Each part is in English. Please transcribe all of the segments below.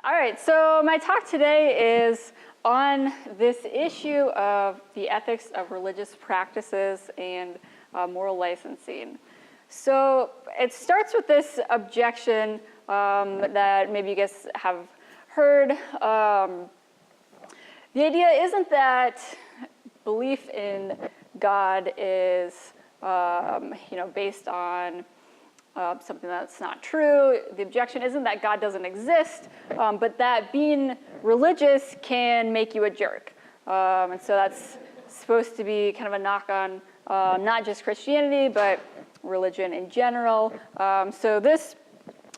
All right, so my talk today is on this issue of the ethics of religious practices and moral licensing. So it starts with this objection that maybe you guys have heard. The idea isn't that belief in God is based on something that's not true. The objection isn't that God doesn't exist, but that being religious can make you a jerk. And so that's supposed to be kind of a knock on not just Christianity, but religion in general. So this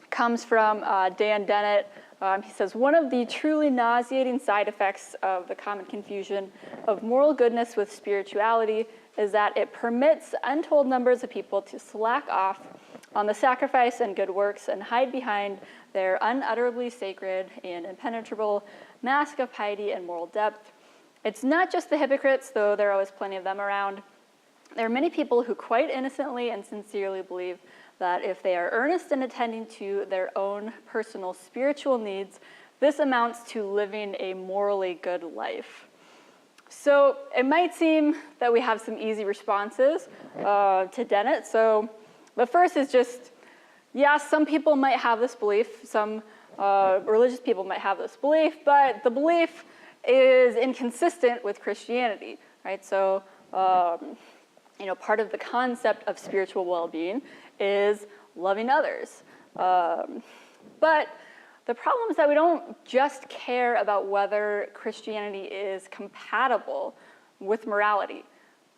comes from Dan Dennett. He says, one of the truly nauseating side effects of the common confusion of moral goodness with spirituality is that it permits untold numbers of people to slack off on the sacrifice and good works and hide behind their unutterably sacred and impenetrable mask of piety and moral depth. It's not just the hypocrites, though there are always plenty of them around. There are many people who quite innocently and sincerely believe that if they are earnest in attending to their own personal spiritual needs, this amounts to living a morally good life. So it might seem that we have some easy responses to Dennett. So the first is just, yeah, some people might have this belief, some religious people might have this belief, but the belief is inconsistent with Christianity, right? So, part of the concept of spiritual well-being is loving others. But the problem is that we don't just care about whether Christianity is compatible with morality.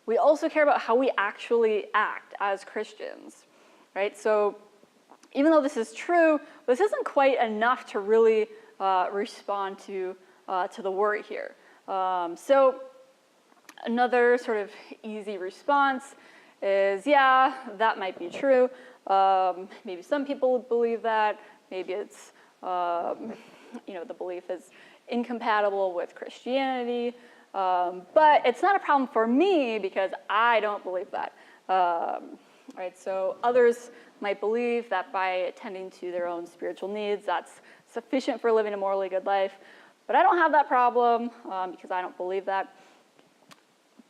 We also care about how we actually act as Christians, right? So even though this is true, this isn't quite enough to really respond to the worry here. So another sort of easy response is, yeah, that might be true. Maybe some people believe that. Maybe it's, the belief is incompatible with Christianity. But it's not a problem for me because I don't believe that. Right? So others might believe that by attending to their own spiritual needs, that's sufficient for living a morally good life. But I don't have that problem because I don't believe that.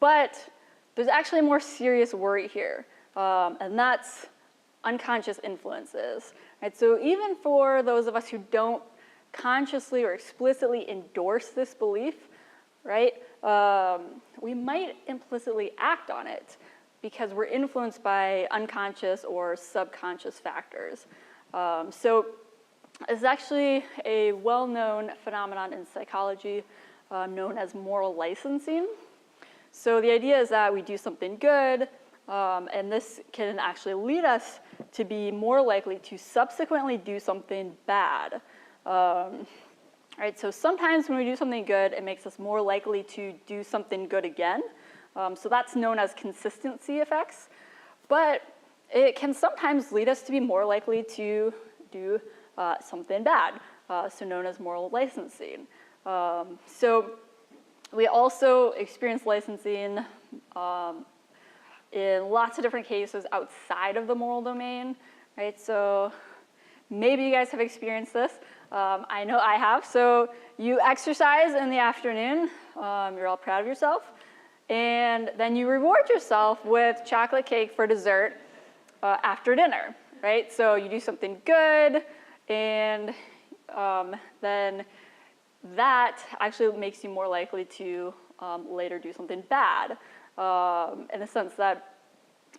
But there's actually a more serious worry here, and that's unconscious influences. Right? So even for those of us who don't consciously or explicitly endorse this belief, right, we might implicitly act on it because we're influenced by unconscious or subconscious factors. So it's actually a well-known phenomenon in psychology known as moral licensing. So the idea is that we do something good, and this can actually lead us to be more likely to subsequently do something bad. Right, so sometimes when we do something good, it makes us more likely to do something good again. So that's known as consistency effects. But it can sometimes lead us to be more likely to do something bad, so known as moral licensing. So we also experience licensing in lots of different cases outside of the moral domain, right? So maybe you guys have experienced this. I know I have. So you exercise in the afternoon. You're all proud of yourself. And then you reward yourself with chocolate cake for dessert after dinner, right? So you do something good, and then that actually makes you more likely to later do something bad, in the sense that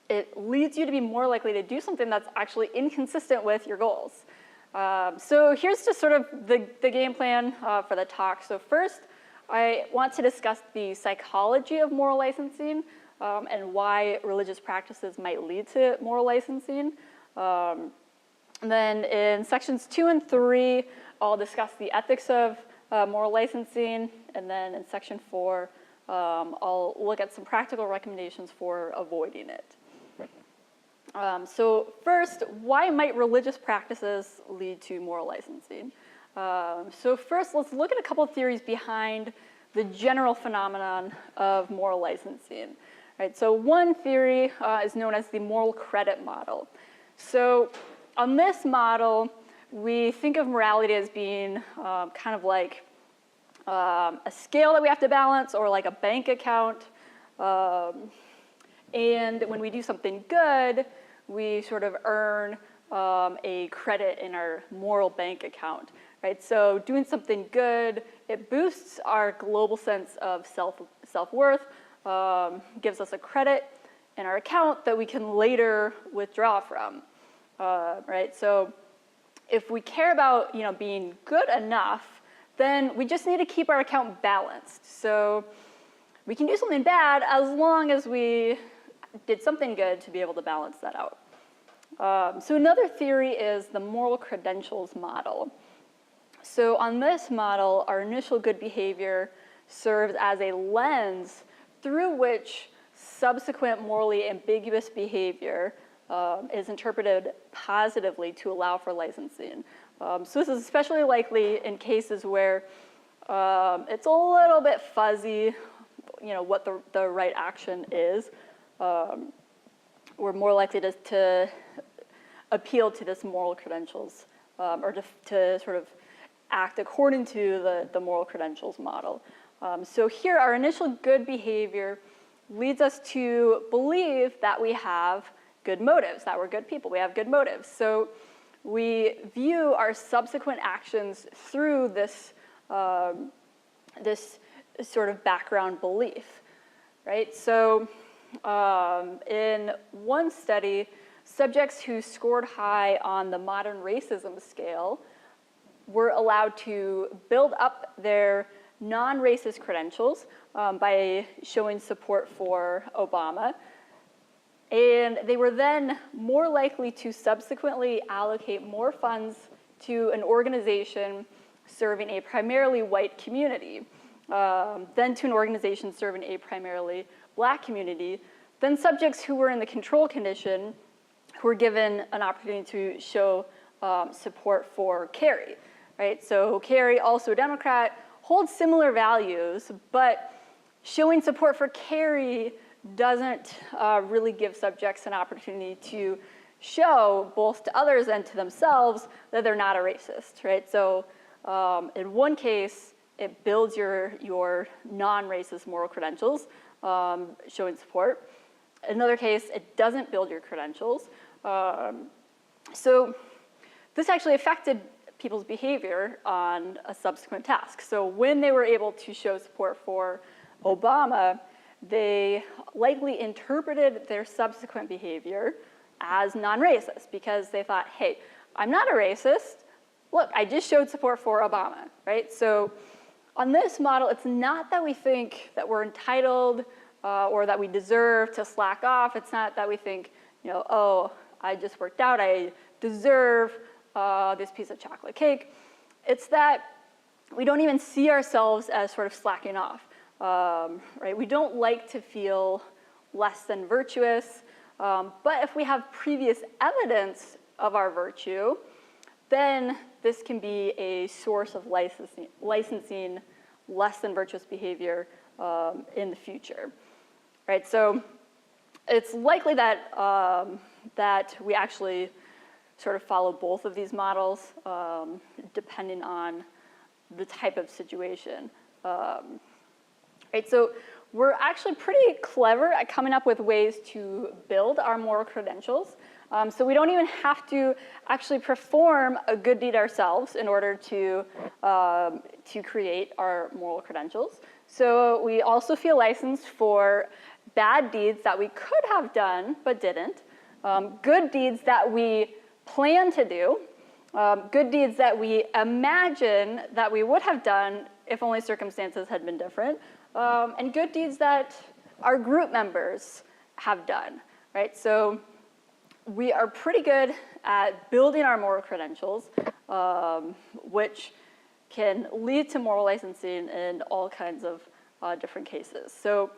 it leads you to be more likely to do something that's actually inconsistent with your goals. So here's just sort of the game plan for the talk. So first, I want to discuss the psychology of moral licensing and why religious practices might lead to moral licensing. And then in sections 2 and 3, I'll discuss the ethics of moral licensing, and then in section 4, I'll look at some practical recommendations for avoiding it. So first, why might religious practices lead to moral licensing? So first, let's look at a couple of theories behind the general phenomenon of moral licensing. Right, so one theory is known as the moral credit model. So on this model, we think of morality as being kind of like a scale that we have to balance, or like a bank account. And when we do something good, we sort of earn a credit in our moral bank account, right? So doing something good, it boosts our global sense of self-worth, gives us a credit in our account that we can later withdraw from, right? So if we care about, being good enough, then we just need to keep our account balanced. So we can do something bad as long as we did something good to be able to balance that out. So another theory is the moral credentials model. So on this model, our initial good behavior serves as a lens through which subsequent morally ambiguous behavior is interpreted positively to allow for licensing. So this is especially likely in cases where it's a little bit fuzzy, what the right action is. We're more likely to appeal to this moral credentials, or to sort of act according to the moral credentials model. So here, our initial good behavior leads us to believe that we have good motives, that we're good people, we have good motives. So we view our subsequent actions through this, this sort of background belief, right? So in one study, subjects who scored high on the modern racism scale were allowed to build up their non-racist credentials by showing support for Obama. And they were then more likely to subsequently allocate more funds to an organization serving a primarily white community than to an organization serving a primarily black community, than subjects who were in the control condition who were given an opportunity to show support for Kerry, right? So Kerry, also a Democrat, holds similar values, but showing support for Kerry doesn't really give subjects an opportunity to show both to others and to themselves that they're not a racist, right? So in one case, it builds your non-racist moral credentials, showing support. In another case, it doesn't build your credentials. So this actually affected people's behavior on a subsequent task. So when they were able to show support for Obama, they likely interpreted their subsequent behavior as non-racist because they thought, hey, I'm not a racist. Look, I just showed support for Obama, right? So on this model, it's not that we think that we're entitled or that we deserve to slack off. It's not that we think, oh, I just worked out, I deserve this piece of chocolate cake. It's that we don't even see ourselves as sort of slacking off, right? We don't like to feel less than virtuous, but if we have previous evidence of our virtue, then this can be a source of licensing less than virtuous behavior in the future, right? So it's likely that, that we actually sort of follow both of these models depending on the type of situation. Right, so we're actually pretty clever at coming up with ways to build our moral credentials. So we don't even have to actually perform a good deed ourselves in order to create our moral credentials. So we also feel licensed for bad deeds that we could have done but didn't, good deeds that we plan to do, good deeds that we imagine that we would have done if only circumstances had been different, and good deeds that our group members have done, right? So we are pretty good at building our moral credentials, which can lead to moral licensing in all kinds of different cases. So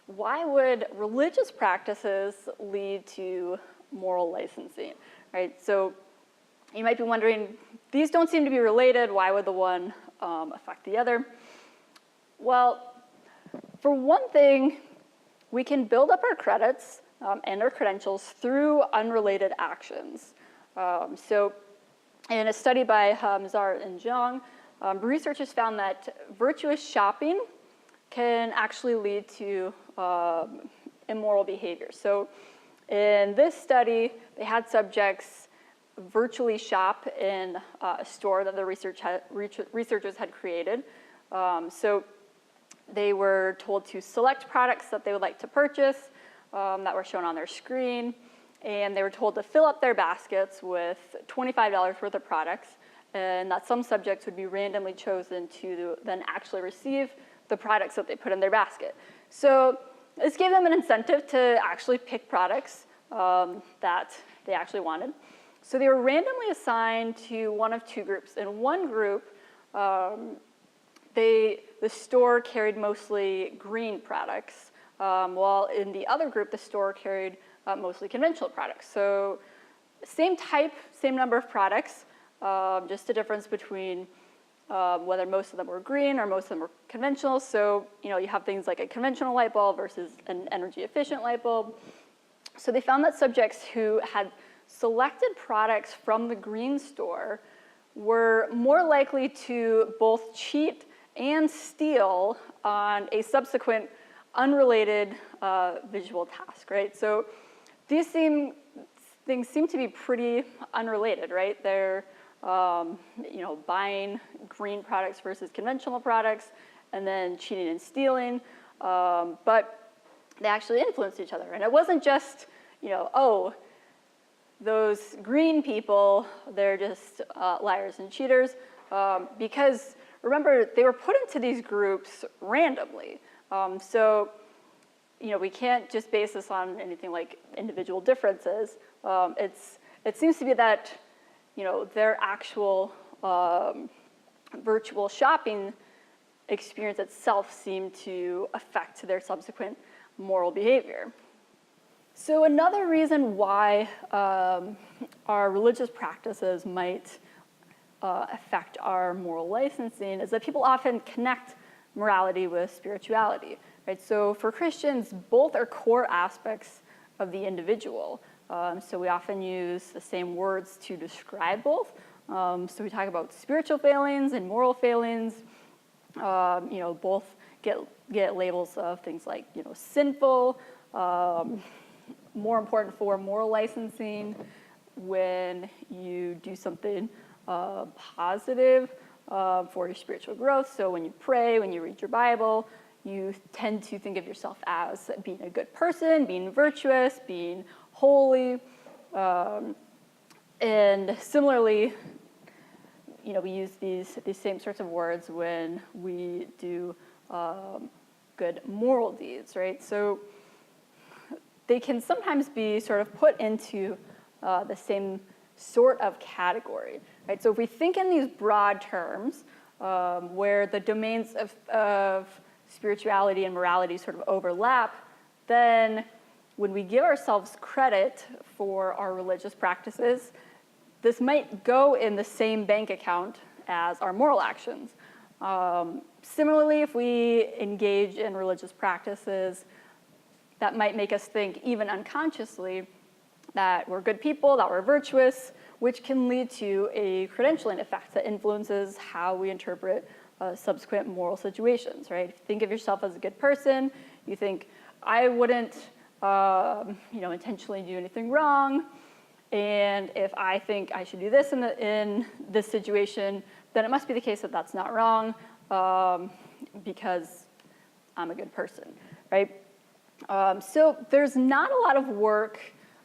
why would religious practices lead to moral licensing, right? So you might be wondering, these don't seem to be related. Why would the one affect the other? Well, for one thing, we can build up our credits and our credentials through unrelated actions. So In a study by Mazar and Zhang, researchers found that virtuous shopping can actually lead to immoral behavior. So in this study, they had subjects virtually shop in a store that the researchers had created. So they were told to select products that they would like to purchase that were shown on their screen, and they were told to fill up their baskets with $25 worth of products, and that some subjects would be randomly chosen to then actually receive the products that they put in their basket. So this gave them an incentive to actually pick products that they actually wanted. So they were randomly assigned to one of two groups. In one group, the store carried mostly green products, while in the other group, the store carried mostly conventional products. So same type, same number of products, just a difference between whether most of them were green or most of them were conventional. So you have things like a conventional light bulb versus an energy efficient light bulb. So they found that subjects who had selected products from the green store were more likely to both cheat and steal on a subsequent unrelated visual task, right? So these things seem to be pretty unrelated, right? They're buying green products versus conventional products, and then cheating and stealing, but they actually influenced each other. And it wasn't just, oh, those green people, they're just liars and cheaters, because remember, they were put into these groups randomly. So we can't just base this on anything like individual differences. It seems to be that their actual virtual shopping experience itself seemed to affect their subsequent moral behavior. So another reason why our religious practices might affect our moral licensing is that people often connect morality with spirituality, right? So for Christians, both are core aspects of the individual. So we often use the same words to describe both. So we talk about spiritual failings and moral failings. Both get labels of things like sinful, more important for moral licensing when you do something positive for your spiritual growth. So when you pray, when you read your Bible, you tend to think of yourself as being a good person, being virtuous, being holy. And similarly, we use these same sorts of words when we do good moral deeds, right? So they can sometimes be sort of put into the same sort of category, right? So if we think in these broad terms, where the domains of spirituality and morality sort of overlap, then when we give ourselves credit for our religious practices, this might go in the same bank account as our moral actions. Similarly, if we engage in religious practices, that might make us think, even unconsciously, that we're good people, that we're virtuous, which can lead to a credentialing effect that influences how we interpret subsequent moral situations, right? If you think of yourself as a good person, you think, I wouldn't intentionally do anything wrong, and if I think I should do this in this situation, then it must be the case that that's not wrong, because I'm a good person, right? So there's not a lot of work,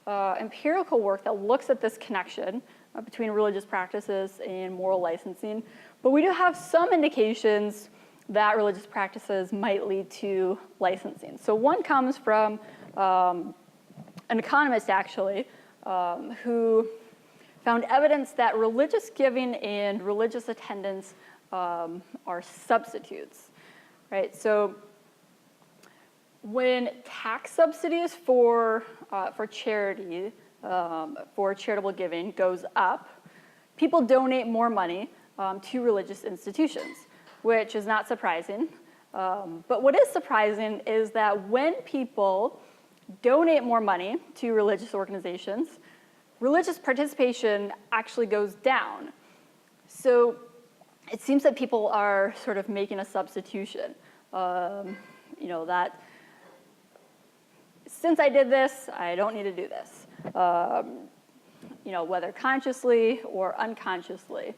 empirical work, that looks at this connection between religious practices and moral licensing, but we do have some indications that religious practices might lead to licensing. So one comes from an economist, actually, who found evidence that religious giving and religious attendance are substitutes, right? So when tax subsidies for charity, for charitable giving goes up, people donate more money to religious institutions, which is not surprising. But what is surprising is that when people donate more money to religious organizations, religious participation actually goes down. So it seems that people are sort of making a substitution, that since I did this, I don't need to do this, whether consciously or unconsciously,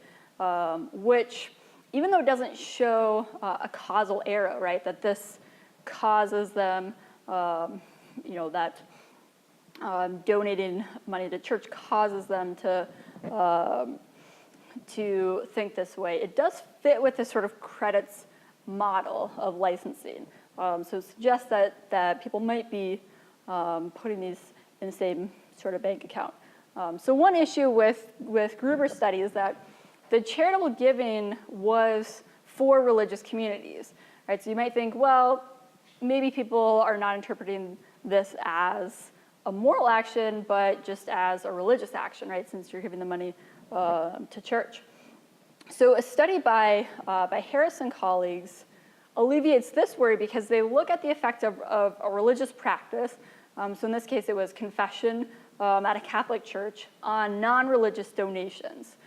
which, even though it doesn't show a causal arrow, right, that this causes them, that donating money to church causes them to think this way, it does fit with this sort of credits model of licensing. So it suggests that people might be putting these in the same sort of bank account. So one issue with Gruber's study is that the charitable giving was for religious communities, right? So you might think, well, maybe people are not interpreting this as a moral action, but just as a religious action, right? Since you're giving the money to church. So a study by Harris and colleagues alleviates this worry because they look at the effect of a religious practice. So in this case, it was confession at a Catholic church on non-religious donations.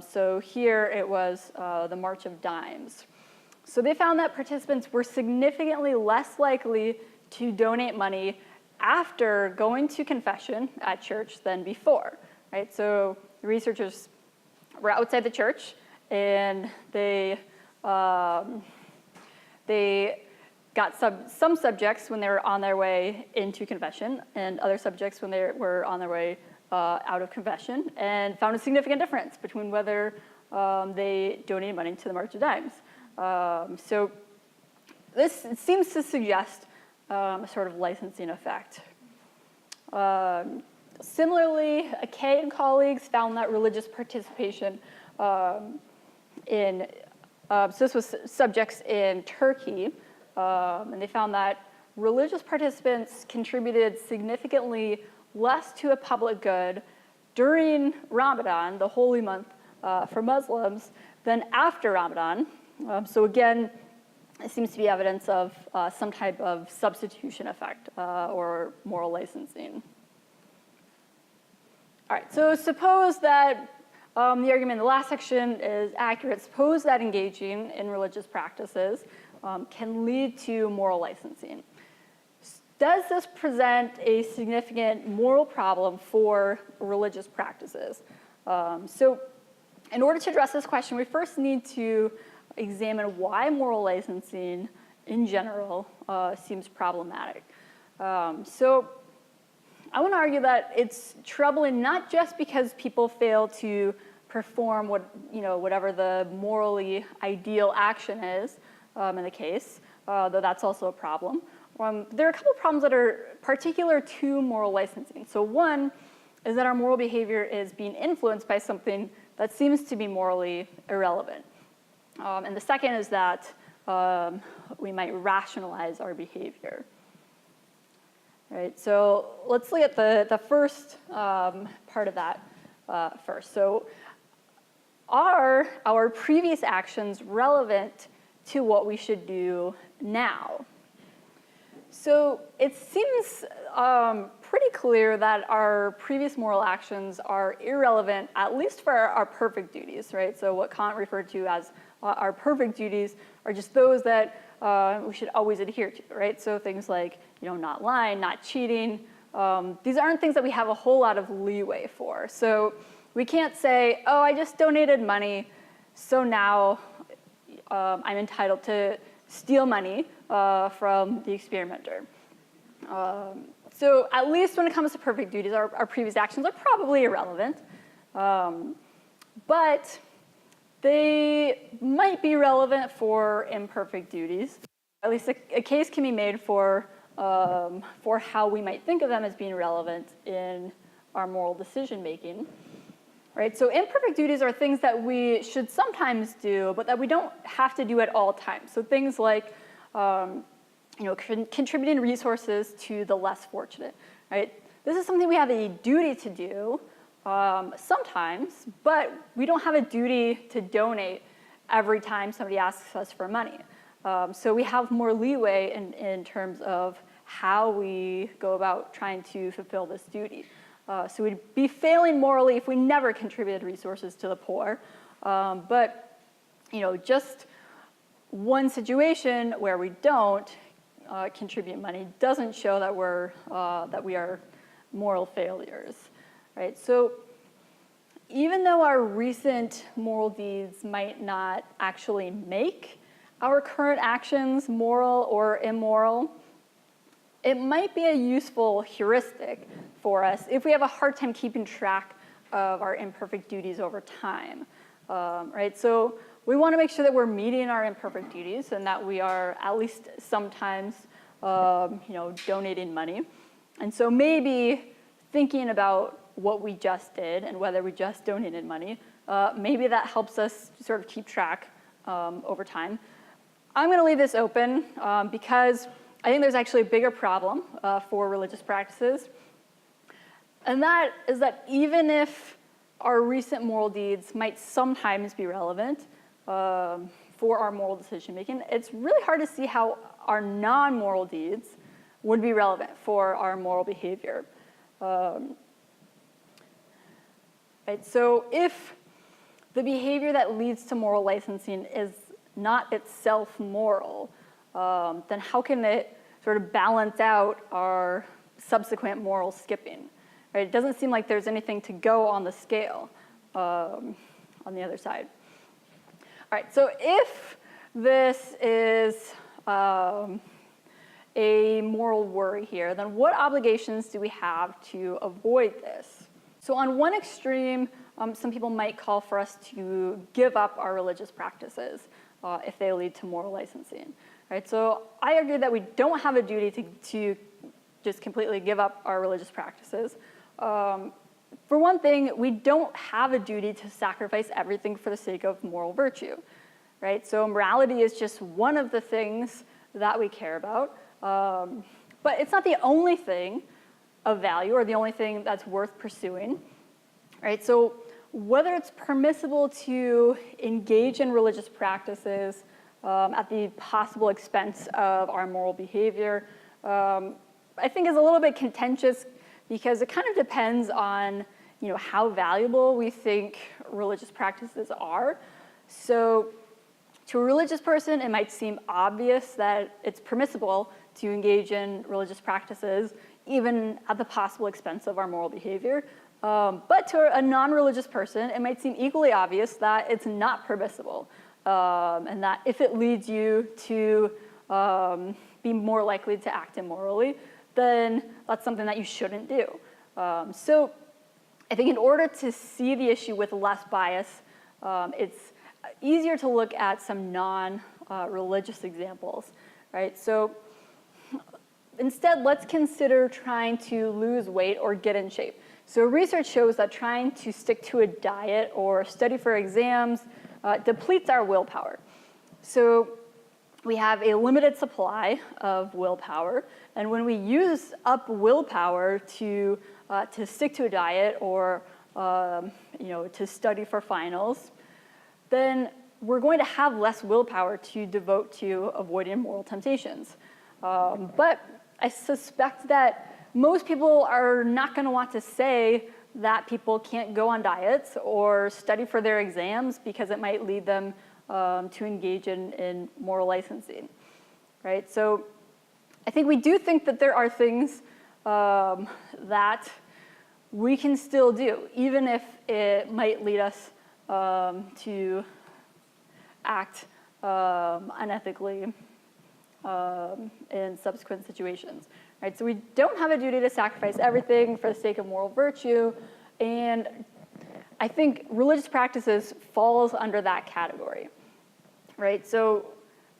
So here it was the March of Dimes. So they found that participants were significantly less likely to donate money after going to confession at church than before, right? So the researchers were outside the church, and they got some subjects when they were on their way into confession, and other subjects when they were on their way out of confession, and found a significant difference between whether they donated money to the March of Dimes. So this seems to suggest a sort of licensing effect. Similarly, Kay and colleagues found that religious participation so this was subjects in Turkey, and they found that religious participants contributed significantly less to a public good during Ramadan, the holy month for Muslims, than after Ramadan. So again, it seems to be evidence of some type of substitution effect or moral licensing. All right, so suppose that the argument in the last section is accurate. Suppose that engaging in religious practices can lead to moral licensing. Does this present a significant moral problem for religious practices? So in order to address this question, we first need to examine why moral licensing in general seems problematic. So I want to argue that it's troubling not just because people fail to perform whatever the morally ideal action is in the case, though that's also a problem. There are a couple of problems that are particular to moral licensing. So one is that our moral behavior is being influenced by something that seems to be morally irrelevant. And the second is that we might rationalize our behavior. Right, so let's look at the first part of that first. So are our previous actions relevant to what we should do now? So it seems pretty clear that our previous moral actions are irrelevant, at least for our perfect duties, right? So what Kant referred to as our perfect duties are just those that we should always adhere to, right? So things like, not lying, not cheating. These aren't things that we have a whole lot of leeway for. So we can't say, oh, I just donated money, so now I'm entitled to steal money from the experimenter. So at least when it comes to perfect duties, our previous actions are probably irrelevant. But they might be relevant for imperfect duties. At least a case can be made for how we might think of them as being relevant in our moral decision making. Right? So imperfect duties are things that we should sometimes do, but that we don't have to do at all times. So things like contributing resources to the less fortunate. Right? This is something we have a duty to do sometimes, but we don't have a duty to donate every time somebody asks us for money. So we have more leeway in terms of how we go about trying to fulfill this duty. So we'd be failing morally if we never contributed resources to the poor. But just one situation where we don't contribute money doesn't show that we are moral failures, right? So even though our recent moral deeds might not actually make our current actions moral or immoral, it might be a useful heuristic for us if we have a hard time keeping track of our imperfect duties over time, right? So we want to make sure that we're meeting our imperfect duties and that we are at least sometimes, donating money. And so maybe thinking about what we just did and whether we just donated money, maybe that helps us sort of keep track over time. I'm going to leave this open because I think there's actually a bigger problem for religious practices. And that is that even if our recent moral deeds might sometimes be relevant for our moral decision making, it's really hard to see how our non-moral deeds would be relevant for our moral behavior. Right? So if the behavior that leads to moral licensing is not itself moral, then how can it sort of balance out our subsequent moral skipping? Right? It doesn't seem like there's anything to go on the scale on the other side. All right, so if this is a moral worry here, then what obligations do we have to avoid this? So on one extreme, some people might call for us to give up our religious practices if they lead to moral licensing. Right? So I argue that we don't have a duty to just completely give up our religious practices. For one thing, we don't have a duty to sacrifice everything for the sake of moral virtue. Right? So morality is just one of the things that we care about. But it's not the only thing of value or the only thing that's worth pursuing. Right? So whether it's permissible to engage in religious practices at the possible expense of our moral behavior, I think is a little bit contentious because it kind of depends on how valuable we think religious practices are. So to a religious person, it might seem obvious that it's permissible to engage in religious practices even at the possible expense of our moral behavior. But to a non-religious person, it might seem equally obvious that it's not permissible, and that if it leads you to be more likely to act immorally, then that's something that you shouldn't do. So I think in order to see the issue with less bias, it's easier to look at some non-religious examples, right? So instead, let's consider trying to lose weight or get in shape. So research shows that trying to stick to a diet or study for exams depletes our willpower. So we have a limited supply of willpower, and when we use up willpower to stick to a diet or to study for finals, then we're going to have less willpower to devote to avoiding moral temptations. But I suspect that most people are not going to want to say that people can't go on diets or study for their exams because it might lead them to engage in moral licensing, right? So I think we do think that there are things that we can still do, even if it might lead us to act unethically in subsequent situations. Right? So we don't have a duty to sacrifice everything for the sake of moral virtue, and I think religious practices falls under that category. Right? So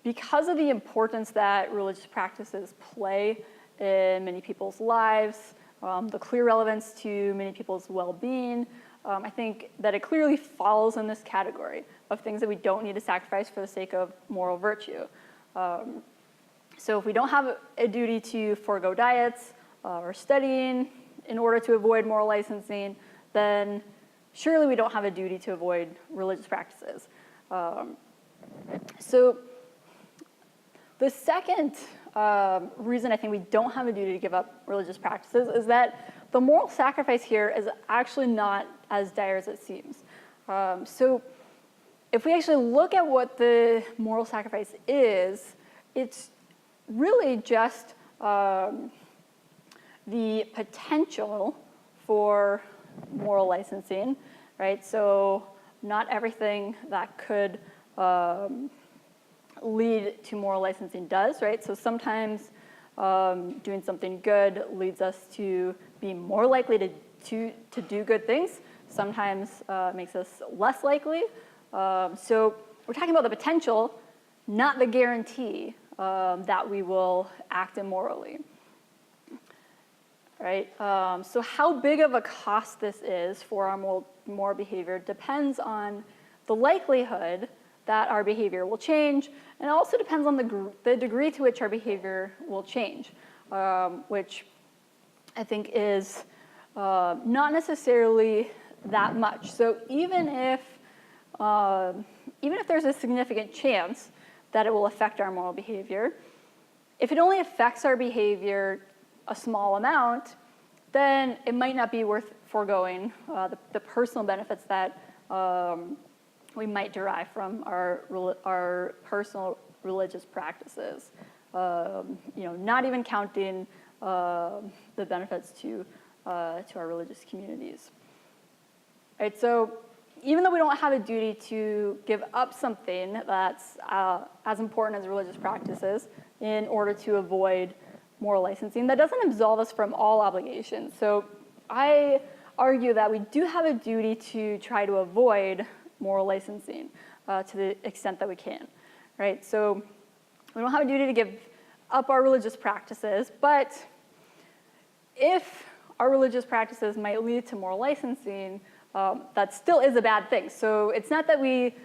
because of the importance that religious practices play in many people's lives, the clear relevance to many people's well-being, I think that it clearly falls in this category of things that we don't need to sacrifice for the sake of moral virtue. So if we don't have a duty to forego diets or studying in order to avoid moral licensing, then surely we don't have a duty to avoid religious practices. So the second reason I think we don't have a duty to give up religious practices is that the moral sacrifice here is actually not as dire as it seems. So if we actually look at what the moral sacrifice is, it's really just the potential for moral licensing, right? So not everything that could lead to moral licensing does, right? So sometimes doing something good leads us to be more likely to do good things. Sometimes makes us less likely. So we're talking about the potential, not the guarantee that we will act immorally. Right? So how big of a cost this is for our moral behavior depends on the likelihood that our behavior will change, and it also depends on the degree to which our behavior will change, which I think is not necessarily that much. So even if there's a significant chance that it will affect our moral behavior, if it only affects our behavior a small amount, then it might not be worth foregoing the personal benefits that we might derive from our personal religious practices. Not even counting the benefits to our religious communities. Right, so even though we don't have a duty to give up something that's as important as religious practices in order to avoid moral licensing, that doesn't absolve us from all obligations. So I argue that we do have a duty to try to avoid moral licensing to the extent that we can, right? So we don't have a duty to give up our religious practices, but if our religious practices might lead to moral licensing, that still is a bad thing. So it's not that we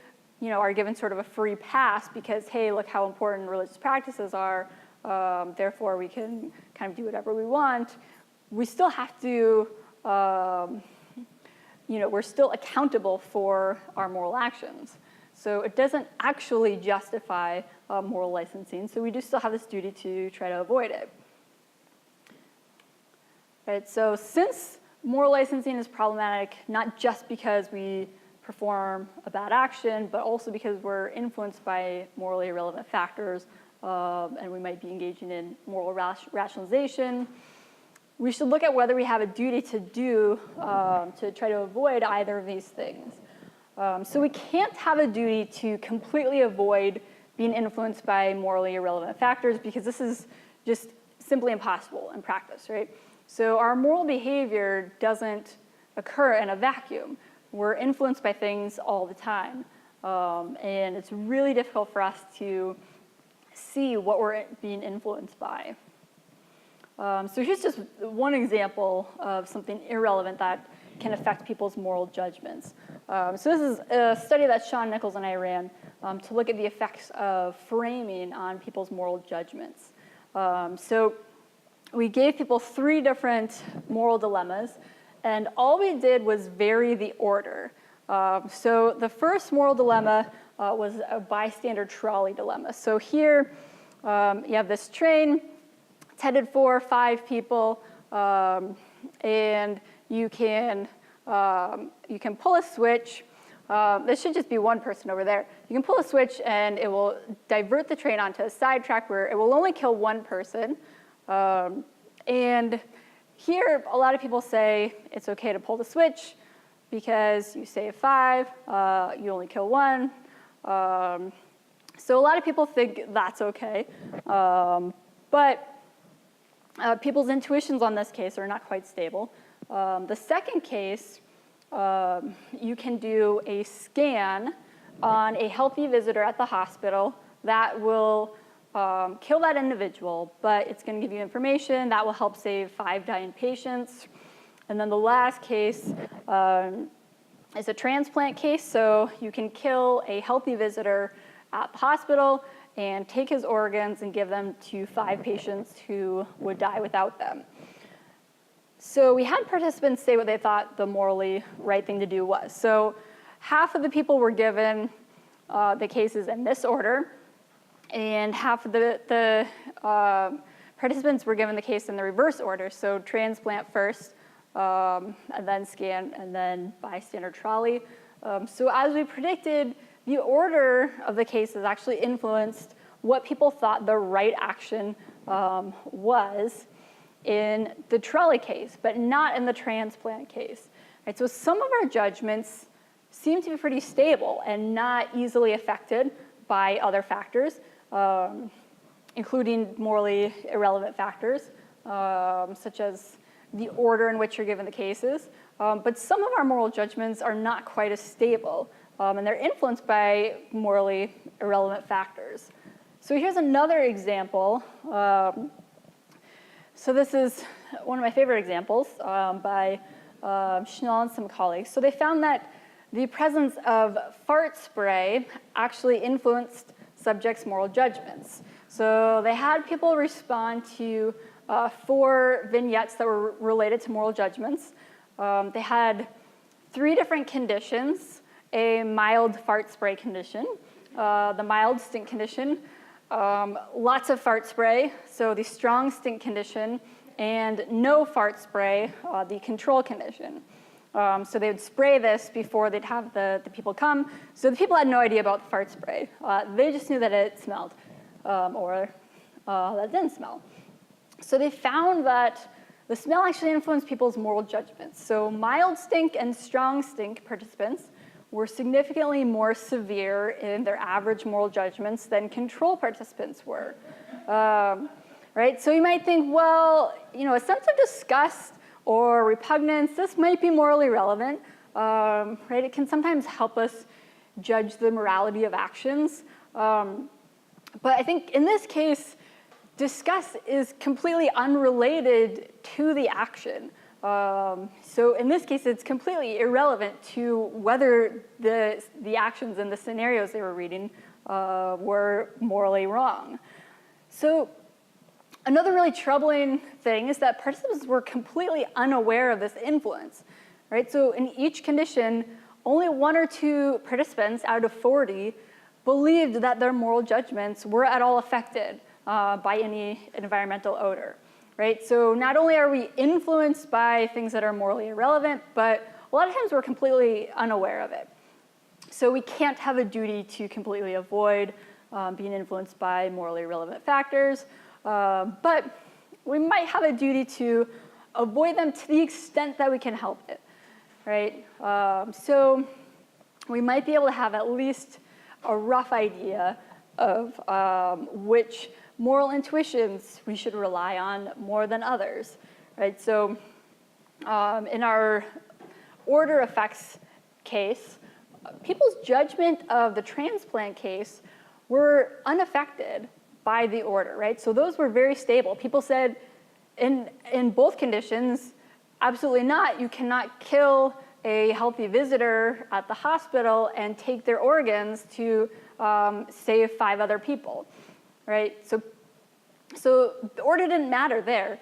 are given sort of a free pass because, hey, look how important religious practices are, therefore we can kind of do whatever we want. We still have to, we're still accountable for our moral actions. So it doesn't actually justify moral licensing, so we do still have this duty to try to avoid it. Right, so since moral licensing is problematic, not just because we perform a bad action, but also because we're influenced by morally irrelevant factors, and we might be engaging in moral rationalization, we should look at whether we have a duty to try to avoid either of these things. So we can't have a duty to completely avoid being influenced by morally irrelevant factors because this is just simply impossible in practice, right? So our moral behavior doesn't occur in a vacuum. We're influenced by things all the time. And it's really difficult for us to see what we're being influenced by. So here's just one example of something irrelevant that can affect people's moral judgments. So this is a study that Sean Nichols and I ran to look at the effects of framing on people's moral judgments. So we gave people 3 different moral dilemmas, and all we did was vary the order. So the first moral dilemma was a bystander trolley dilemma. So here you have this train, it's headed for 5 people, and you can pull a switch. This should just be one person over there. You can pull a switch and it will divert the train onto a sidetrack where it will only kill one person. And here, a lot of people say it's okay to pull the switch because you save 5, you only kill 1. So a lot of people think that's okay. But people's intuitions on this case are not quite stable. The second case, you can do a scan on a healthy visitor at the hospital that will kill that individual, but it's going to give you information that will help save 5 dying patients. And then the last case is a transplant case, so you can kill a healthy visitor at the hospital and take his organs and give them to 5 patients who would die without them. So we had participants say what they thought the morally right thing to do was. So half of the people were given the cases in this order, and half of the participants were given the case in the reverse order. So transplant first, and then scan, and then bystander trolley. So as we predicted, the order of the cases actually influenced what people thought the right action was in the trolley case, but not in the transplant case. Right, so some of our judgments seem to be pretty stable and not easily affected by other factors, including morally irrelevant factors, such as the order in which you're given the cases. But some of our moral judgments are not quite as stable, and they're influenced by morally irrelevant factors. So here's another example. So this is one of my favorite examples by Schnall and some colleagues. So they found that the presence of fart spray actually influenced subjects' moral judgments. So they had people respond to 4 vignettes that were related to moral judgments. They had 3 different conditions: a mild fart spray condition, the mild stink condition, lots of fart spray, so the strong stink condition, and no fart spray, the control condition. So they would spray this before they'd have the people come. So the people had no idea about the fart spray. They just knew that it smelled, or that it didn't smell. So they found that the smell actually influenced people's moral judgments. So mild stink and strong stink participants were significantly more severe in their average moral judgments than control participants were. Right? So you might think, well, a sense of disgust or repugnance, this might be morally relevant. Right? It can sometimes help us judge the morality of actions. But I think in this case, disgust is completely unrelated to the action. So in this case, it's completely irrelevant to whether the actions and the scenarios they were reading were morally wrong. So another really troubling thing is that participants were completely unaware of this influence. Right? So in each condition, only 1 or 2 participants out of 40 believed that their moral judgments were at all affected by any environmental odor. Right? So not only are we influenced by things that are morally irrelevant, but a lot of times we're completely unaware of it. So we can't have a duty to completely avoid being influenced by morally relevant factors, but we might have a duty to avoid them to the extent that we can help it. Right? So we might be able to have at least a rough idea of which moral intuitions we should rely on more than others, right? So in our order effects case, people's judgment of the transplant case were unaffected by the order, right? So those were very stable. People said in both conditions, absolutely not. You cannot kill a healthy visitor at the hospital and take their organs to save 5 other people. Right? So the order didn't matter there.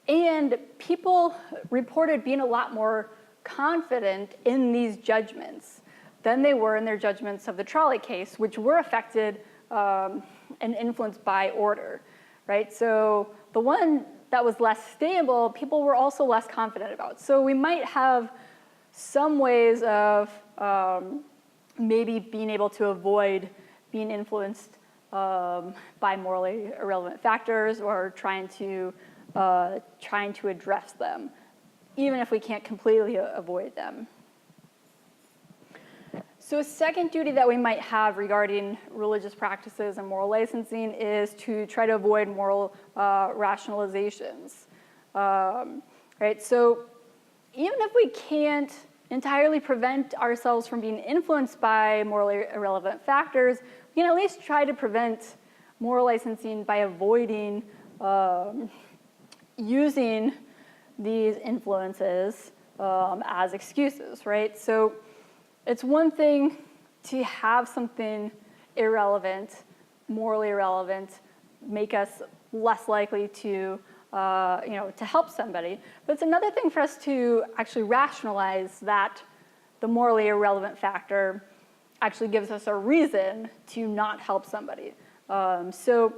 And people reported being a lot more confident in these judgments than they were in their judgments of the trolley case, which were affected and influenced by order. Right? So the one that was less stable, people were also less confident about. So we might have some ways of maybe being able to avoid being influenced by morally irrelevant factors, or trying to address them, even if we can't completely avoid them. So a second duty that we might have regarding religious practices and moral licensing is to try to avoid moral rationalizations. Right? So even if we can't entirely prevent ourselves from being influenced by morally irrelevant factors, we can at least try to prevent moral licensing by avoiding using these influences as excuses, right? So it's one thing to have something irrelevant, morally irrelevant, make us less likely to help somebody. But it's another thing for us to actually rationalize that the morally irrelevant factor actually gives us a reason to not help somebody. So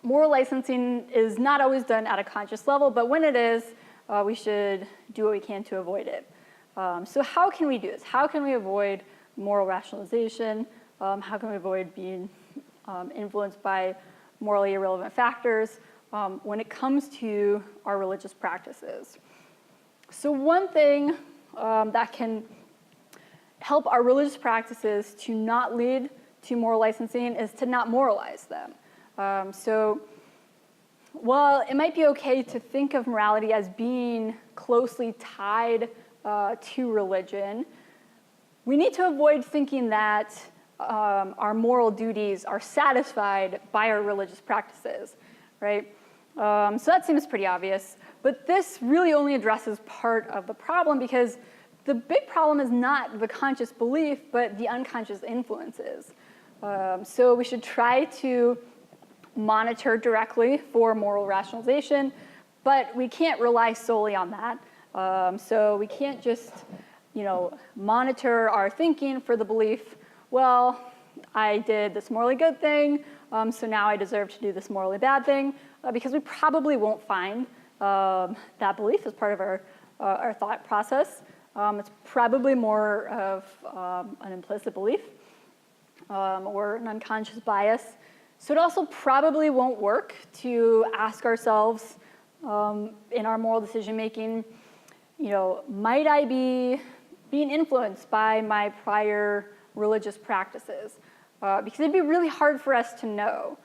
moral licensing is not always done at a conscious level, but when it is, we should do what we can to avoid it. So how can we do this? How can we avoid moral rationalization? How can we avoid being influenced by morally irrelevant factors when it comes to our religious practices? So one thing that can help our religious practices to not lead to moral licensing is to not moralize them. So while it might be okay to think of morality as being closely tied to religion, we need to avoid thinking that our moral duties are satisfied by our religious practices, right? So that seems pretty obvious, but this really only addresses part of the problem, because the big problem is not the conscious belief, but the unconscious influences. So we should try to monitor directly for moral rationalization, but we can't rely solely on that. So we can't just, monitor our thinking for the belief, well, I did this morally good thing, so now I deserve to do this morally bad thing, because we probably won't find that belief as part of our thought process. It's probably more of an implicit belief or an unconscious bias. So it also probably won't work to ask ourselves in our moral decision making, might I be being influenced by my prior religious practices? Because it'd be really hard for us to know.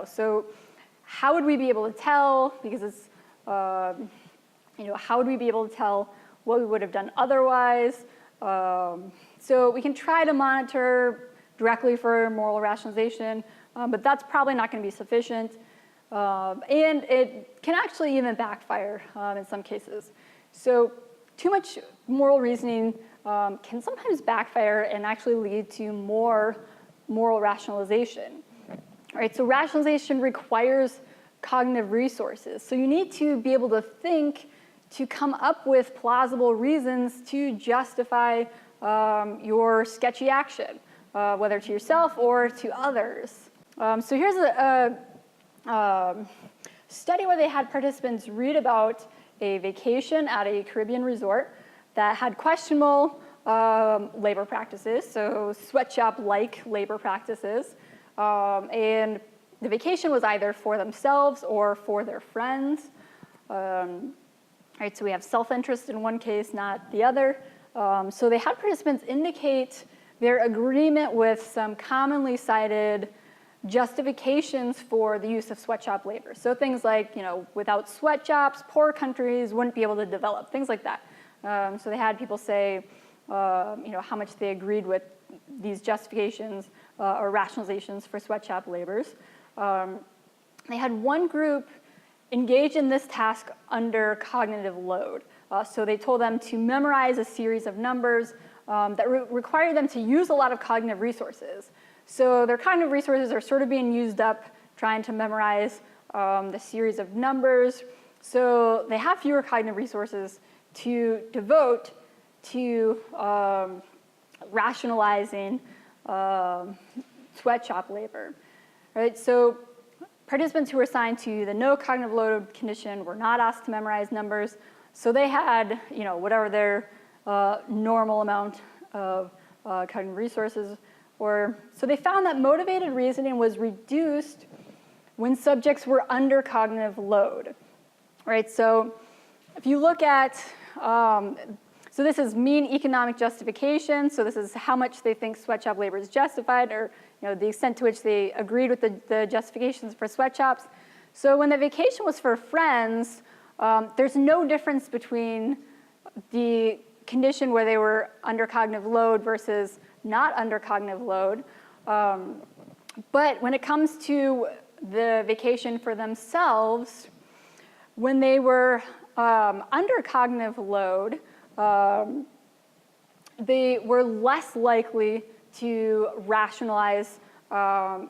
So how would we be able to tell? Because it's, how would we be able to tell what we would have done otherwise? So we can try to monitor directly for moral rationalization, but that's probably not going to be sufficient. And it can actually even backfire in some cases. So too much moral reasoning can sometimes backfire and actually lead to more moral rationalization. Right? So rationalization requires cognitive resources. So you need to be able to think to come up with plausible reasons to justify your sketchy action, whether to yourself or to others. So here's a study where they had participants read about a vacation at a Caribbean resort that had questionable labor practices, so sweatshop-like labor practices. And the vacation was either for themselves or for their friends. Right, so we have self-interest in one case, not the other. So they had participants indicate their agreement with some commonly cited justifications for the use of sweatshop labor. So things like, without sweatshops, poor countries wouldn't be able to develop, things like that. So they had people say, how much they agreed with these justifications or rationalizations for sweatshop labors. They had one group engage in this task under cognitive load. So they told them to memorize a series of numbers that require them to use a lot of cognitive resources. So their cognitive resources are sort of being used up trying to memorize the series of numbers. So they have fewer cognitive resources to devote to rationalizing sweatshop labor. Right? So participants who were assigned to the no cognitive load condition were not asked to memorize numbers. So they had, whatever their normal amount of cognitive resources were. So they found that motivated reasoning was reduced when subjects were under cognitive load. Right? So if you look at, so this is mean economic justification. So this is how much they think sweatshop labor is justified, or the extent to which they agreed with the justifications for sweatshops. So when the vacation was for friends, there's no difference between the condition where they were under cognitive load versus not under cognitive load. But when it comes to the vacation for themselves, when they were under cognitive load, they were less likely to rationalize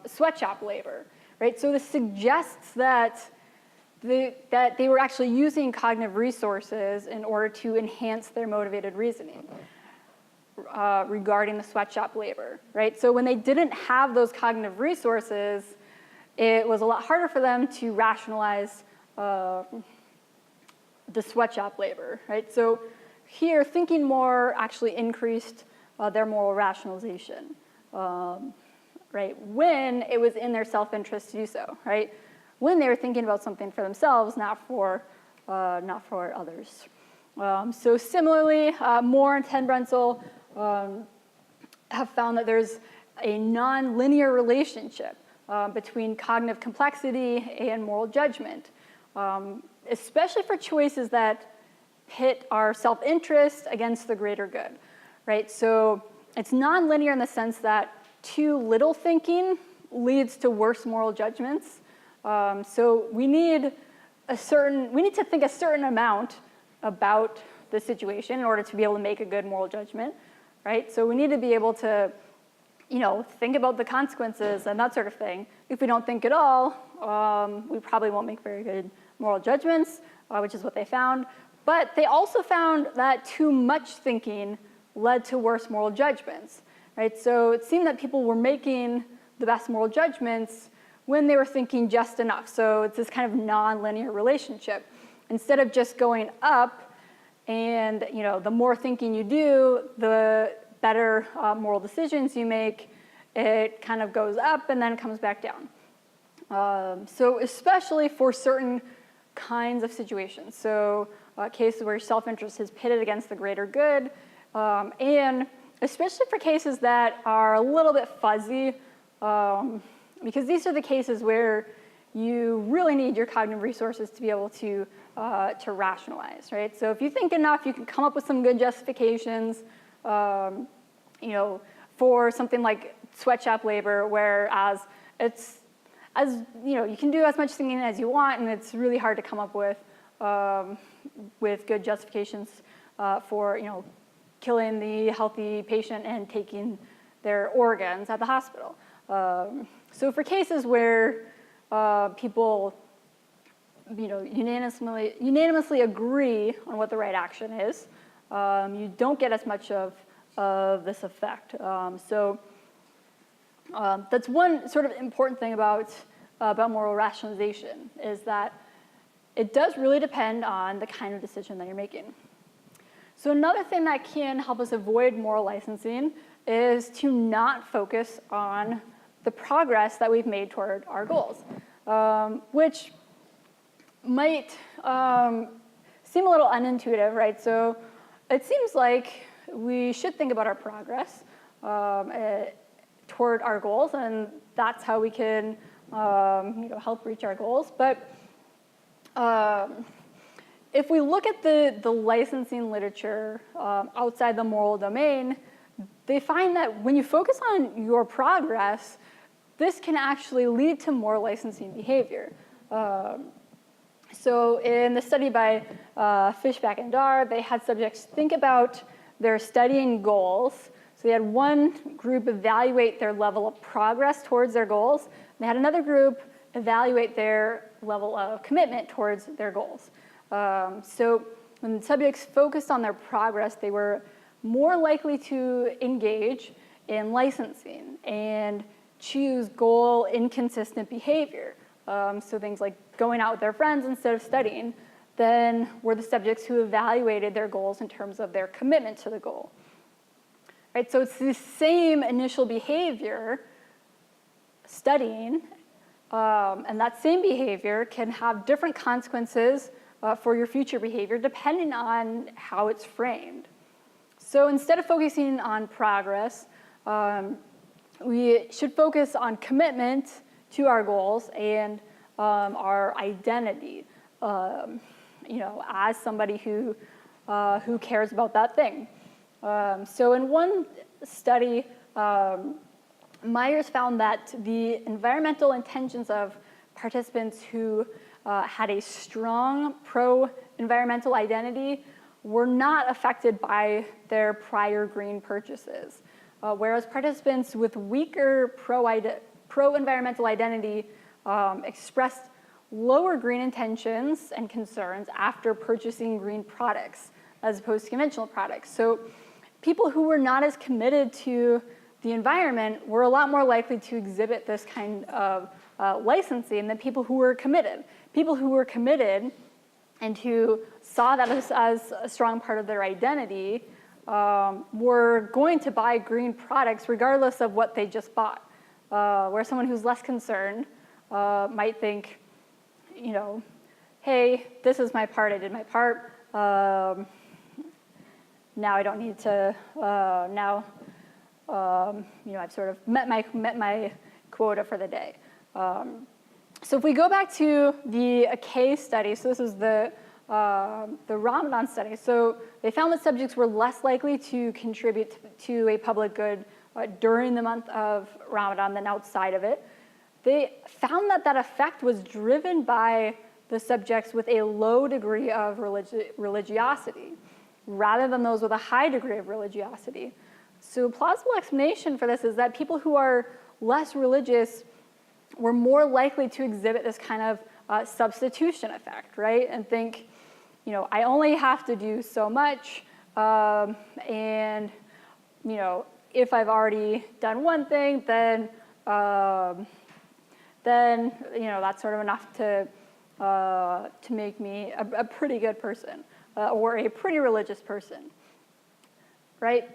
sweatshop labor, right? So this suggests that they were actually using cognitive resources in order to enhance their motivated reasoning regarding the sweatshop labor, right? So when they didn't have those cognitive resources, it was a lot harder for them to rationalize the sweatshop labor, right? So here, thinking more actually increased their moral rationalization, right? When it was in their self-interest to do so, right? When they were thinking about something for themselves, not for others. So similarly, Moore and Tenbrenzel have found that there's a non-linear relationship between cognitive complexity and moral judgment, especially for choices that pit our self-interest against the greater good, right? So it's non-linear in the sense that too little thinking leads to worse moral judgments. So we need to think a certain amount about the situation in order to be able to make a good moral judgment, right? So we need to be able to, think about the consequences and that sort of thing. If we don't think at all, we probably won't make very good moral judgments, which is what they found. But they also found that too much thinking led to worse moral judgments, right? So it seemed that people were making the best moral judgments when they were thinking just enough. So it's this kind of non-linear relationship. Instead of just going up and, the more thinking you do, the better moral decisions you make, it kind of goes up and then comes back down. So especially for certain kinds of situations. So cases where your self-interest is pitted against the greater good, and especially for cases that are a little bit fuzzy, because these are the cases where you really need your cognitive resources to be able to rationalize, right? So if you think enough, you can come up with some good justifications, for something like sweatshop labor, whereas you can do as much thinking as you want, and it's really hard to come up with good justifications for, killing the healthy patient and taking their organs at the hospital. So for cases where people, unanimously agree on what the right action is, you don't get as much of this effect. So that's one sort of important thing about moral rationalization, is that it does really depend on the kind of decision that you're making. So another thing that can help us avoid moral licensing is to not focus on the progress that we've made toward our goals, which might seem a little unintuitive, right? So it seems like we should think about our progress toward our goals, and that's how we can help reach our goals. But if we look at the licensing literature outside the moral domain, they find that when you focus on your progress, this can actually lead to more licensing behavior. So in the study by Fishback and Dar, they had subjects think about their studying goals. So they had one group evaluate their level of progress towards their goals. And they had another group evaluate their level of commitment towards their goals. So when the subjects focused on their progress, they were more likely to engage in licensing and choose goal-inconsistent behavior. So things like going out with their friends instead of studying, than were the subjects who evaluated their goals in terms of their commitment to the goal. Right? So it's the same initial behavior, studying, and that same behavior can have different consequences for your future behavior depending on how it's framed. So instead of focusing on progress, we should focus on commitment to our goals and our identity, as somebody who cares about that thing. So in one study, Myers found that the environmental intentions of participants who had a strong pro-environmental identity were not affected by their prior green purchases, whereas participants with weaker pro-environmental identity expressed lower green intentions and concerns after purchasing green products as opposed to conventional products. So people who were not as committed to the environment were a lot more likely to exhibit this kind of licensing than people who were committed. People who were committed and who saw that as a strong part of their identity, were going to buy green products regardless of what they just bought. Where someone who's less concerned might think, hey, this is my part, I did my part. Now I don't need to, I've sort of met my quota for the day. So if we go back to the case study, so this is the Ramadan study. So they found that subjects were less likely to contribute to a public good during the month of Ramadan than outside of it. They found that effect was driven by the subjects with a low degree of religiosity, rather than those with a high degree of religiosity. So a plausible explanation for this is that people who are less religious were more likely to exhibit this kind of substitution effect, right? And think, I only have to do so much, and if I've already done one thing, then that's sort of enough to make me a pretty good person or a pretty religious person, right?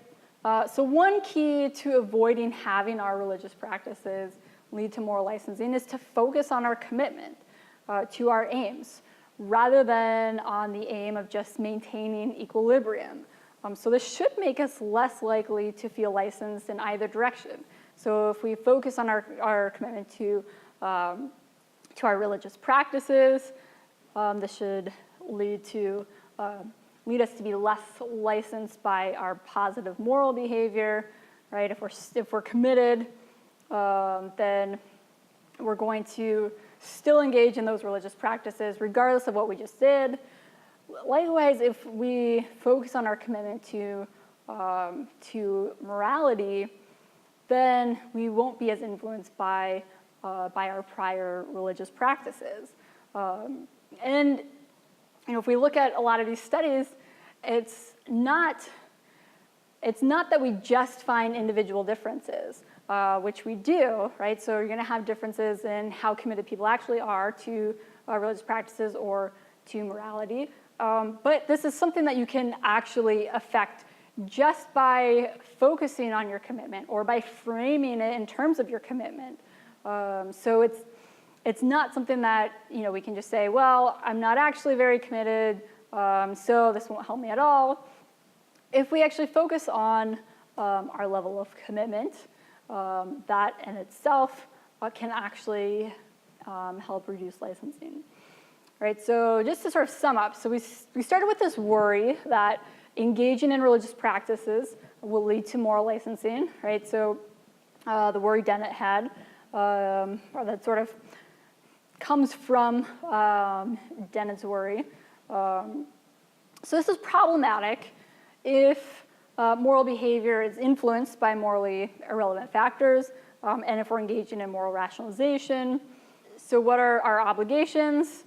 So one key to avoiding having our religious practices lead to moral licensing is to focus on our commitment to our aims, rather than on the aim of just maintaining equilibrium. So this should make us less likely to feel licensed in either direction. So if we focus on our commitment to our religious practices, this should lead us to be less licensed by our positive moral behavior, right? If we're committed, then we're going to still engage in those religious practices regardless of what we just did. Likewise, if we focus on our commitment to morality, then we won't be as influenced by our prior religious practices. And if we look at a lot of these studies, it's not that we just find individual differences, which we do, right? So you're going to have differences in how committed people actually are to religious practices or to morality. But this is something that you can actually affect just by focusing on your commitment or by framing it in terms of your commitment. So it's not something that we can just say, well, I'm not actually very committed, so this won't help me at all. If we actually focus on our level of commitment, that in itself can actually help reduce licensing. Right, so just to sort of sum up, so we started with this worry that engaging in religious practices will lead to moral licensing, right? So the worry Dennett had, or that sort of comes from Dennett's worry. So this is problematic if moral behavior is influenced by morally irrelevant factors, and if we're engaging in moral rationalization. So what are our obligations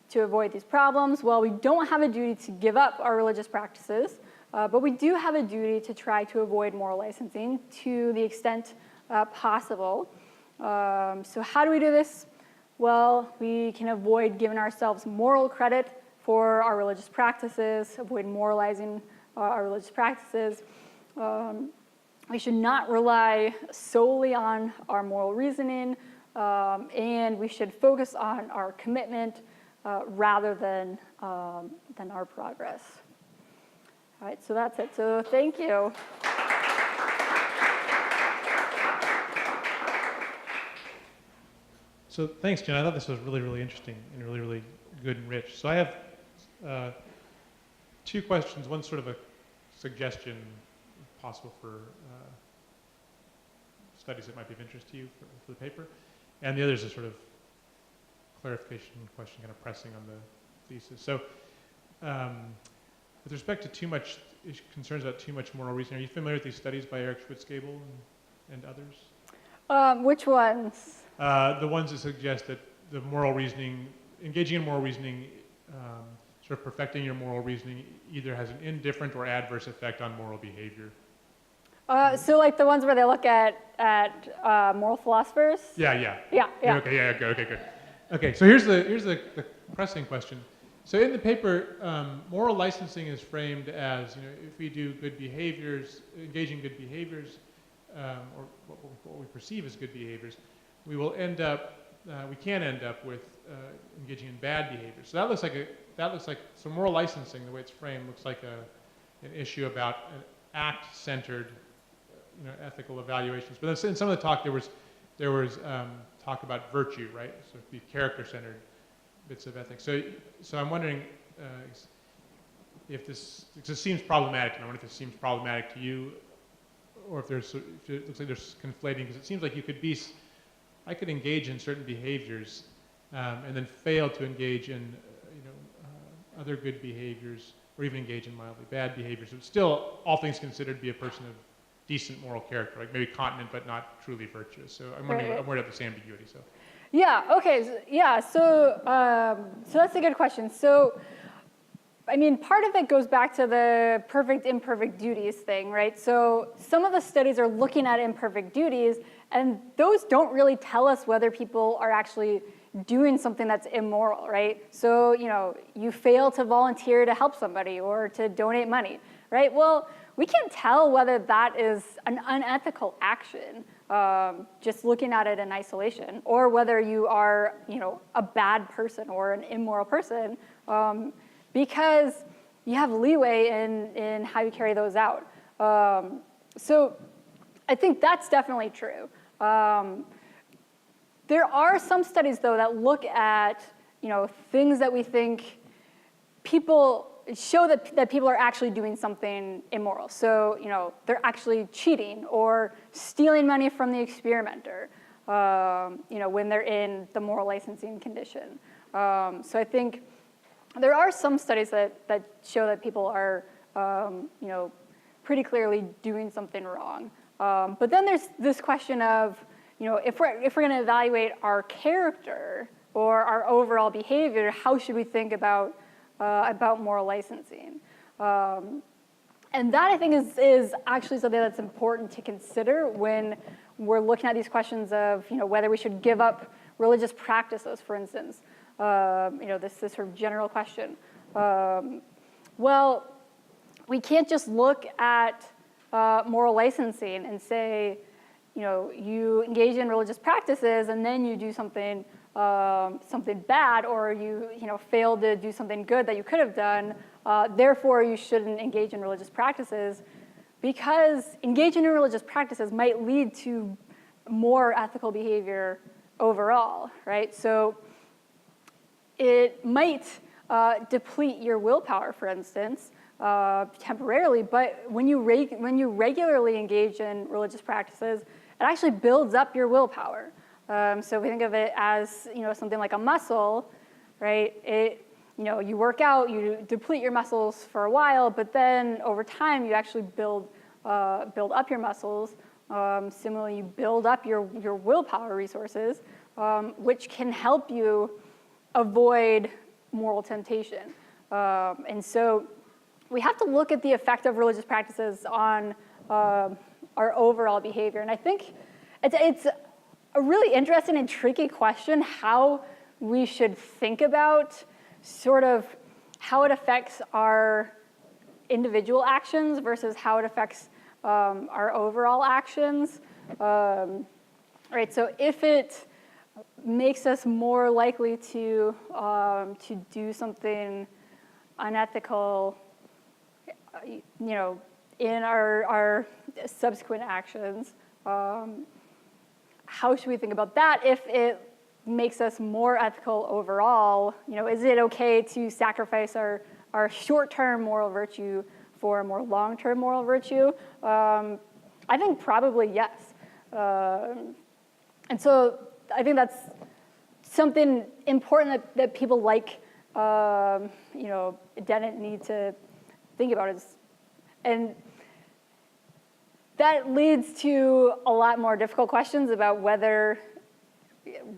to avoid these problems? Well, we don't have a duty to give up our religious practices, but we do have a duty to try to avoid moral licensing to the extent possible. So how do we do this? Well, we can avoid giving ourselves moral credit for our religious practices, avoid moralizing our religious practices. We should not rely solely on our moral reasoning, and we should focus on our commitment rather than our progress. All right, so that's it. So thank you. So thanks, Jen. I thought this was really, really interesting and really, really good and rich. So I have two questions. One sort of a suggestion, possible for studies that might be of interest to you for the paper. And the other is a sort of clarification question, kind of pressing on the thesis. So with respect to too much concerns about too much moral reasoning, are you familiar with these studies by Eric Schwitzgebel and others? Which ones? The ones that suggest that the moral reasoning, engaging in moral reasoning, sort of perfecting your moral reasoning either has an indifferent or adverse effect on moral behavior. So like the ones where they look at moral philosophers? Yeah. Yeah. Okay, good. Okay, so here's the pressing question. So in the paper, moral licensing is framed as, if we do good behaviors, engage in good behaviors, or what we perceive as good behaviors, we will end up, we can end up with engaging in bad behaviors. So that looks like so moral licensing, the way it's framed, looks like an issue about an act-centered, ethical evaluations. But in some of the talk, there was talk about virtue, right? So the character-centered bits of ethics. So I'm wondering if this seems problematic, and I wonder if this seems problematic to you, or if it looks like there's conflating, because it seems like I could engage in certain behaviors and then fail to engage in other good behaviors, or even engage in mildly bad behaviors. But still, all things considered, be a person of decent moral character, like maybe continent but not truly virtuous. So I'm wondering, I'm worried about this ambiguity. So. Yeah. Okay. Yeah. So that's a good question. So, I mean, part of it goes back to the perfect, imperfect duties thing, right? So some of the studies are looking at imperfect duties, and those don't really tell us whether people are actually doing something that's immoral, right? So, you fail to volunteer to help somebody or to donate money, right? Well, we can't tell whether that is an unethical action, just looking at it in isolation, or whether you are, a bad person or an immoral person, because you have leeway in how you carry those out. So I think that's definitely true. There are some studies, though, that look at, things that we think show that people are actually doing something immoral. So, they're actually cheating or stealing money from the experimenter, when they're in the moral licensing condition. So I think there are some studies that show that people are, pretty clearly doing something wrong. But then there's this question of, if we're going to evaluate our character or our overall behavior, how should we think about moral licensing? And that, I think, is actually something that's important to consider when we're looking at these questions of, whether we should give up religious practices, for instance. This sort of general question. Well, we can't just look at moral licensing and say, you engage in religious practices and then you do something bad, or you fail to do something good that you could have done. Therefore, you shouldn't engage in religious practices, because engaging in religious practices might lead to more ethical behavior overall, right? So it might deplete your willpower, for instance, temporarily, but when you regularly engage in religious practices, it actually builds up your willpower. So we think of it as something like a muscle, right? You work out, you deplete your muscles for a while, but then over time you actually build up your muscles. Similarly, you build up your willpower resources, which can help you avoid moral temptation. And so we have to look at the effect of religious practices on our overall behavior. And I think it's a really interesting and tricky question how we should think about sort of how it affects our individual actions versus how it affects our overall actions. Right, so if it makes us more likely to do something unethical, in our subsequent actions, how should we think about that? If it makes us more ethical overall, is it okay to sacrifice our short-term moral virtue for a more long-term moral virtue? I think probably yes. And so I think that's something important that people like, Dennett need to think about and that leads to a lot more difficult questions about whether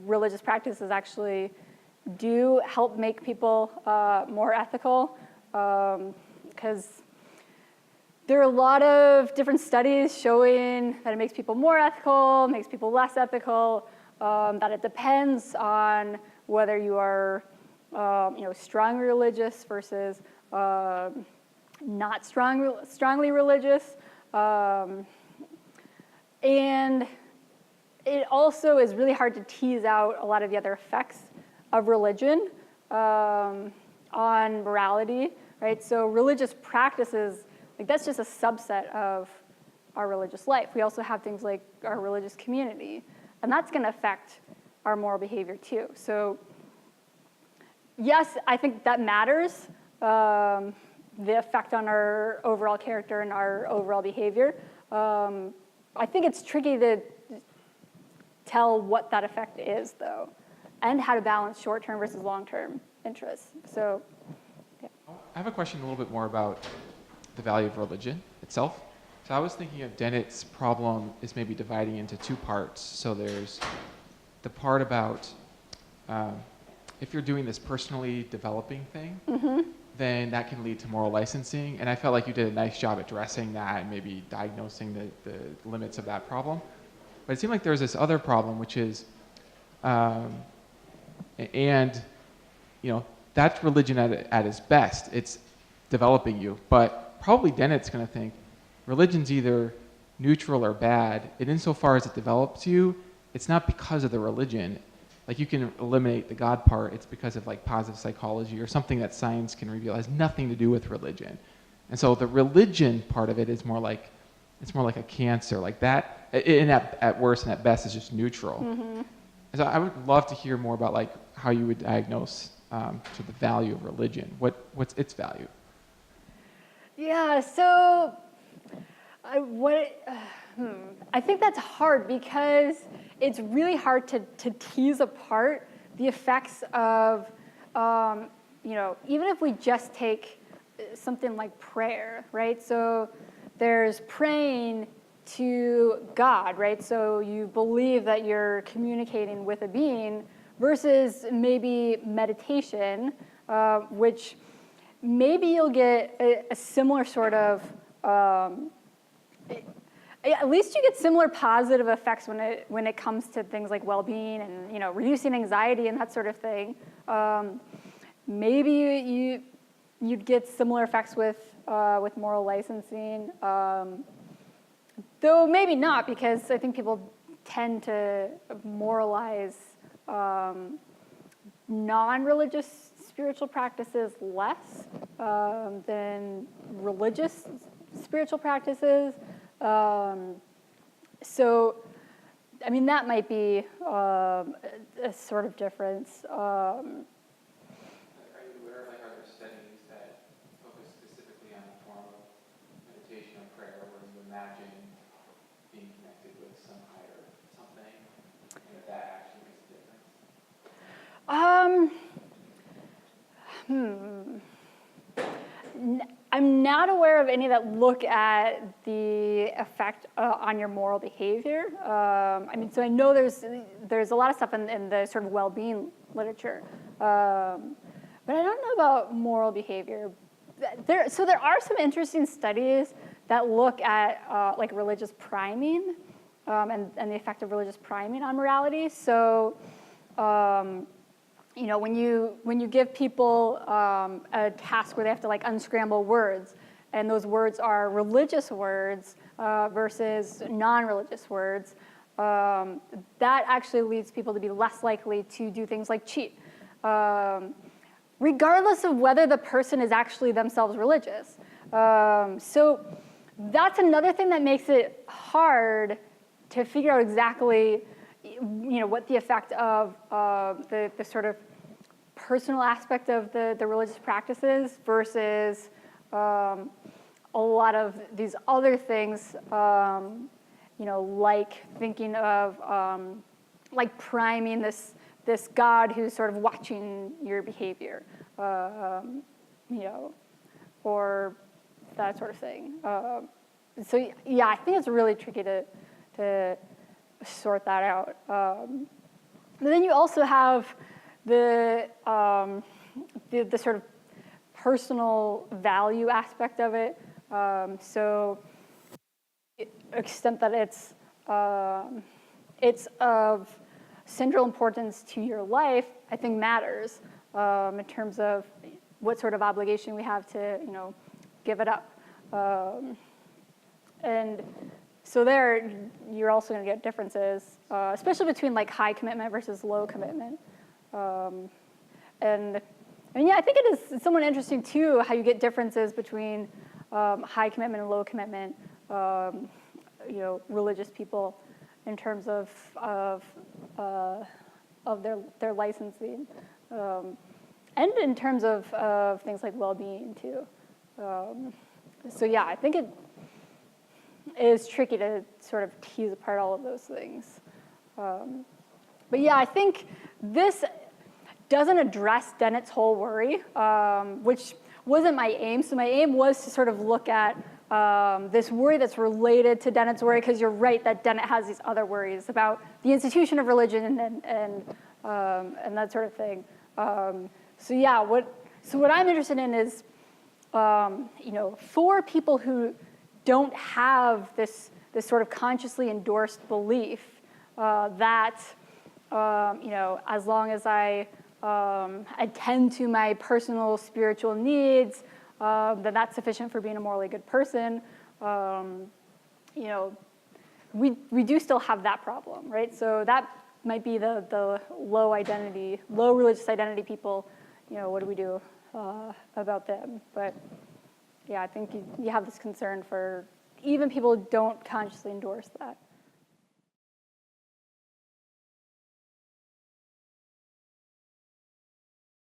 religious practices actually do help make people more ethical, because there are a lot of different studies showing that it makes people more ethical, makes people less ethical, that it depends on whether you are strongly religious versus not strongly religious. And it also is really hard to tease out a lot of the other effects of religion on morality, right? So religious practices, like that's just a subset of our religious life. We also have things like our religious community, and that's going to affect our moral behavior too. So yes, I think that matters, the effect on our overall character and our overall behavior. I think it's tricky to tell what that effect is, though, and how to balance short-term versus long-term interests. So, yeah. I have a question a little bit more about the value of religion itself. So I was thinking of Dennett's problem is maybe dividing into two parts. So there's the part about if you're doing this personally developing thing, then that can lead to moral licensing. And I felt like you did a nice job addressing that and maybe diagnosing the limits of that problem. But it seemed like there's this other problem, which is, that's religion at its best. It's developing you. But probably Dennett's going to think religion's either neutral or bad. And insofar as it develops you, it's not because of the religion. Like you can eliminate the God part. It's because of like positive psychology or something that science can reveal. It has nothing to do with religion. And so the religion part of it is more like, it's more like a cancer. Like that, and at worst and at best is just neutral. So I would love to hear more about like how you would diagnose to the value of religion. What's its value? Yeah, so I think that's hard because it's really hard to tease apart the effects of, even if we just take something like prayer, right? So there's praying to God, right? So you believe that you're communicating with a being versus maybe meditation, which maybe you'll get a similar sort of, at least you get similar positive effects when it comes to things like well-being and reducing anxiety and that sort of thing. Maybe you'd get similar effects with moral licensing, though maybe not, because I think people tend to moralize non-religious spiritual practices less than religious spiritual practices. So, I mean, that might be a sort of difference. Are you aware of, are there studies that focus specifically on a form of meditation or prayer where you imagine being connected with some higher something, and that actually makes a difference? I'm not aware of any that look at the effect on your moral behavior. So I know there's a lot of stuff in the sort of well-being literature, but I don't know about moral behavior. So there are some interesting studies that look at like religious priming and the effect of religious priming on morality. So when you give people a task where they have to like unscramble words, and those words are religious words versus non-religious words, that actually leads people to be less likely to do things like cheat, regardless of whether the person is actually themselves religious. So that's another thing that makes it hard to figure out exactly what the effect of the sort of personal aspect of the religious practices versus a lot of these other things, like thinking of like priming this God who's sort of watching your behavior, or that sort of thing. So yeah, I think it's really tricky to sort that out. But then you also have the sort of personal value aspect of it. So, extent that it's of central importance to your life, I think matters. in terms of what sort of obligation we have to, give it up. And so there, you're also going to get differences, especially between like high commitment versus low commitment. And yeah, I think it is somewhat interesting too how you get differences between high commitment and low commitment, religious people in terms of their licensing, and in terms of things like well-being too. So yeah, I think it is tricky to sort of tease apart all of those things. But yeah, I think this doesn't address Dennett's whole worry, which wasn't my aim. So my aim was to sort of look at this worry that's related to Dennett's worry, because you're right that Dennett has these other worries about the institution of religion and that sort of thing. So yeah, what I'm interested in is, for people who don't have this sort of consciously endorsed belief that, as long as I attend to my personal spiritual needs, then that's sufficient for being a morally good person. We do still have that problem, right? So that might be the low religious identity people. What do we do about them? But yeah, I think you have this concern for even people who don't consciously endorse that.